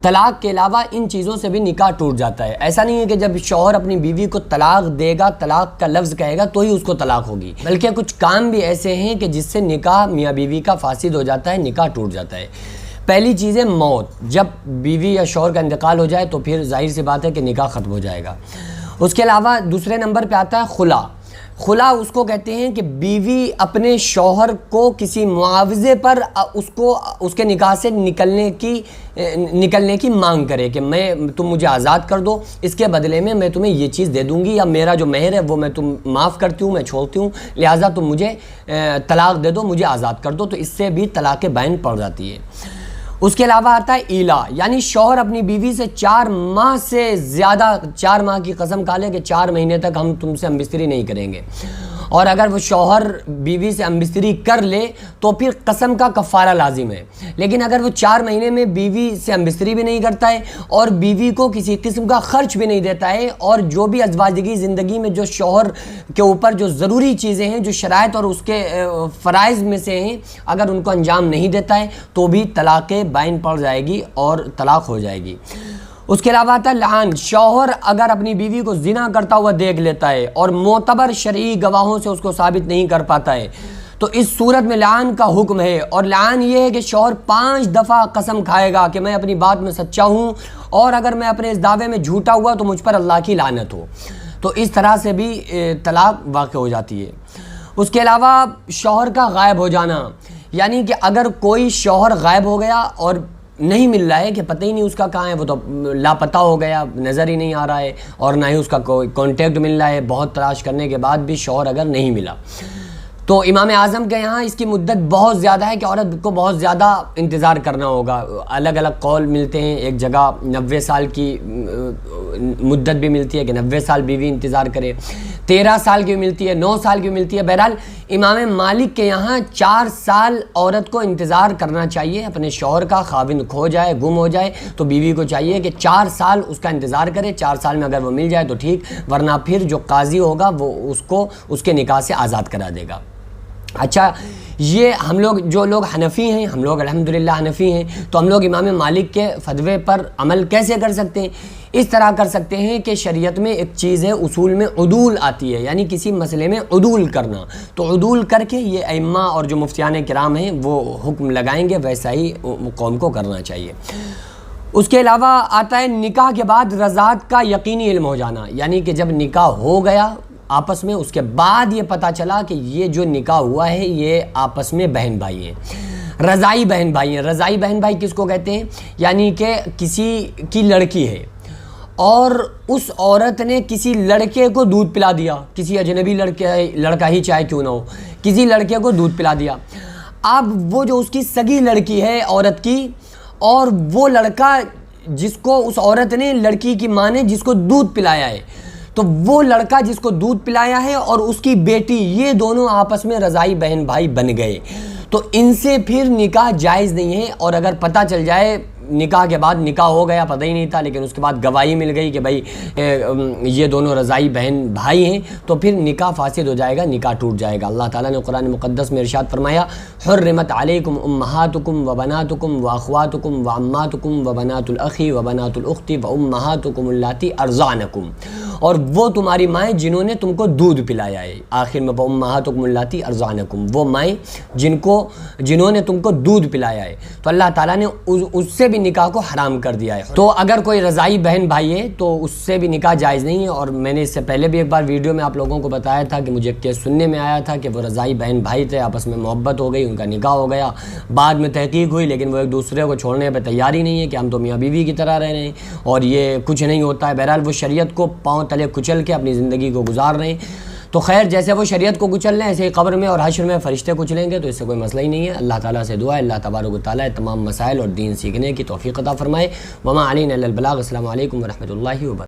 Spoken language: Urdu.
طلاق کے علاوہ ان چیزوں سے بھی نکاح ٹوٹ جاتا ہے۔ ایسا نہیں ہے کہ جب شوہر اپنی بیوی کو طلاق دے گا، طلاق کا لفظ کہے گا تو ہی اس کو طلاق ہوگی، بلکہ کچھ کام بھی ایسے ہیں کہ جس سے نکاح میاں بیوی کا فاسد ہو جاتا ہے، نکاح ٹوٹ جاتا ہے۔ پہلی چیز ہے موت۔ جب بیوی یا شوہر کا انتقال ہو جائے تو پھر ظاہر سی بات ہے کہ نکاح ختم ہو جائے گا۔ اس کے علاوہ دوسرے نمبر پہ آتا ہے خلا۔ خلا اس کو کہتے ہیں کہ بیوی اپنے شوہر کو کسی معاوضے پر اس کے نکاح سے نکلنے کی مانگ کرے کہ تم مجھے آزاد کر دو، اس کے بدلے میں تمہیں یہ چیز دے دوں گی، یا میرا جو مہر ہے وہ میں تم معاف کرتی ہوں، میں چھوڑتی ہوں، لہٰذا تم مجھے طلاق دے دو، مجھے آزاد کر دو، تو اس سے بھی طلاق بائن پڑ جاتی ہے۔ اس کے علاوہ آتا ہے ایلا، یعنی شوہر اپنی بیوی سے 4 ماہ سے زیادہ 4 ماہ کی قسم کھا لے کہ 4 مہینے تک ہم تم سے ہم بستری نہیں کریں گے، اور اگر وہ شوہر بیوی سے ہم بستری کر لے تو پھر قسم کا کفارہ لازم ہے۔ لیکن اگر وہ 4 مہینے میں بیوی سے ہم بستری بھی نہیں کرتا ہے اور بیوی کو کسی قسم کا خرچ بھی نہیں دیتا ہے، اور جو بھی ازواجگی زندگی میں جو شوہر کے اوپر جو ضروری چیزیں ہیں، جو شرائط اور اس کے فرائض میں سے ہیں، اگر ان کو انجام نہیں دیتا ہے تو بھی طلاق بائن پڑ جائے گی اور طلاق ہو جائے گی۔ اس کے علاوہ آتا ہے لعان۔ شوہر اگر اپنی بیوی کو زنا کرتا ہوا دیکھ لیتا ہے اور معتبر شرعی گواہوں سے اس کو ثابت نہیں کر پاتا ہے تو اس صورت میں لعان کا حکم ہے، اور لعان یہ ہے کہ شوہر 5 دفعہ قسم کھائے گا کہ میں اپنی بات میں سچا ہوں، اور اگر میں اپنے اس دعوے میں جھوٹا ہوا تو مجھ پر اللہ کی لعنت ہو، تو اس طرح سے بھی طلاق واقع ہو جاتی ہے۔ اس کے علاوہ شوہر کا غائب ہو جانا، یعنی کہ اگر کوئی شوہر غائب ہو گیا اور نہیں مل رہا ہے، کہ پتہ ہی نہیں اس کا کہاں ہے، وہ تو لاپتہ ہو گیا، نظر ہی نہیں آ رہا ہے، اور نہ ہی اس کا کوئی کانٹیکٹ مل رہا ہے، بہت تلاش کرنے کے بعد بھی شوہر اگر نہیں ملا، تو امام اعظم کے یہاں اس کی مدت بہت زیادہ ہے کہ عورت کو بہت زیادہ انتظار کرنا ہوگا۔ الگ الگ قول ملتے ہیں، ایک جگہ 90 سال کی مدت بھی ملتی ہے کہ 90 سال بیوی انتظار کرے، 13 سال کی ملتی ہے، 9 سال کی ملتی ہے۔ بہرحال امام مالک کے یہاں 4 سال عورت کو انتظار کرنا چاہیے اپنے شوہر کا، خاوند کھو جائے، گم ہو جائے تو بیوی کو چاہیے کہ 4 سال اس کا انتظار کرے، 4 سال میں اگر وہ مل جائے تو ٹھیک، ورنہ پھر جو قاضی ہوگا وہ اس کو اس کے نکاح سے آزاد کرا دے گا۔ اچھا، یہ ہم لوگ جو لوگ حنفی ہیں، ہم لوگ الحمدللہ حنفی ہیں، تو ہم لوگ امام مالک کے فتوے پر عمل کیسے کر سکتے ہیں؟ اس طرح کر سکتے ہیں کہ شریعت میں ایک چیز ہے، اصول میں عدول آتی ہے، یعنی کسی مسئلے میں عدول کرنا، تو عدول کر کے یہ ائمہ اور جو مفتیان کرام ہیں وہ حکم لگائیں گے، ویسا ہی قوم کو کرنا چاہیے۔ اس کے علاوہ آتا ہے نکاح کے بعد رضاعت کا یقینی علم ہو جانا، یعنی کہ جب نکاح ہو گیا آپس میں، اس کے بعد یہ پتہ چلا کہ یہ جو نکاح ہوا ہے یہ آپس میں بہن بھائی ہیں، رضائی بہن بھائی ہیں۔ رضائی بہن بھائی کس کو کہتے ہیں؟ یعنی کہ کسی کی لڑکی ہے اور اس عورت نے کسی لڑکے کو دودھ پلا دیا، کسی اجنبی لڑکا ہی چاہے کیوں نہ ہو، کسی لڑکے کو دودھ پلا دیا۔ اب وہ جو اس کی سگی لڑکی ہے عورت کی، اور وہ لڑکا جس کو اس عورت نے، لڑکی کی ماں نے جس کو دودھ پلایا ہے، تو وہ لڑکا جس کو دودھ پلایا ہے اور اس کی بیٹی، یہ دونوں آپس میں رضائی بہن بھائی بن گئے، تو ان سے پھر نکاح جائز نہیں ہے۔ اور اگر پتہ چل جائے نکاح کے بعد، نکاح ہو گیا پتہ ہی نہیں تھا، لیکن اس کے بعد گواہی مل گئی کہ بھائی یہ دونوں رضائی بہن بھائی ہیں، تو پھر نکاح فاسد ہو جائے گا، نکاح ٹوٹ جائے گا۔ اللہ تعالیٰ نے قرآن مقدس میں ارشاد فرمایا، حرمت علیکم امہاتکم وبناتکم واخواتکم وعماتکم وبنات الاخ وبنات الاخت وامہاتکم اللاتی ارضعنکم، اور وہ تمہاری مائیں جنہوں نے تم کو دودھ پلایا ہے، آخر میں وامہاتکم اللاتی ارضعنکم، وہ مائیں جنہوں نے تم کو دودھ پلایا ہے، تو اللہ تعالیٰ نے اس سے بھی نکاح کو حرام کر دیا ہے۔ تو اگر کوئی رضائی بہن بھائی ہے تو اس سے بھی نکاح جائز نہیں ہے۔ اور میں نے اس سے پہلے بھی ایک بار ویڈیو میں آپ لوگوں کو بتایا تھا کہ مجھے کیس سننے میں آیا تھا کہ وہ رضائی بہن بھائی تھے، آپس میں محبت ہو گئی، ان کا نکاح ہو گیا، بعد میں تحقیق ہوئی لیکن وہ ایک دوسرے کو چھوڑنے پہ تیار ہی نہیں ہے کہ ہم تو میاں بیوی کی طرح رہ رہے ہیں اور یہ کچھ نہیں ہوتا ہے۔ بہرحال وہ شریعت کو پاؤں تلے کچل کے اپنی زندگی کو گزار رہے ہیں، تو خیر جیسے وہ شریعت کو کچل لیں ایسے ہی قبر میں اور حشر میں فرشتے کچلیں گے، تو اس سے کوئی مسئلہ ہی نہیں ہے۔ اللہ تعالیٰ سے دعا ہے اللہ تبارک و تعالیٰ تمام مسائل اور دین سیکھنے کی توفیق عطا فرمائے۔ وما علینا الا البلاغ۔ السلام علیکم ورحمۃ اللہ وبرکاتہ۔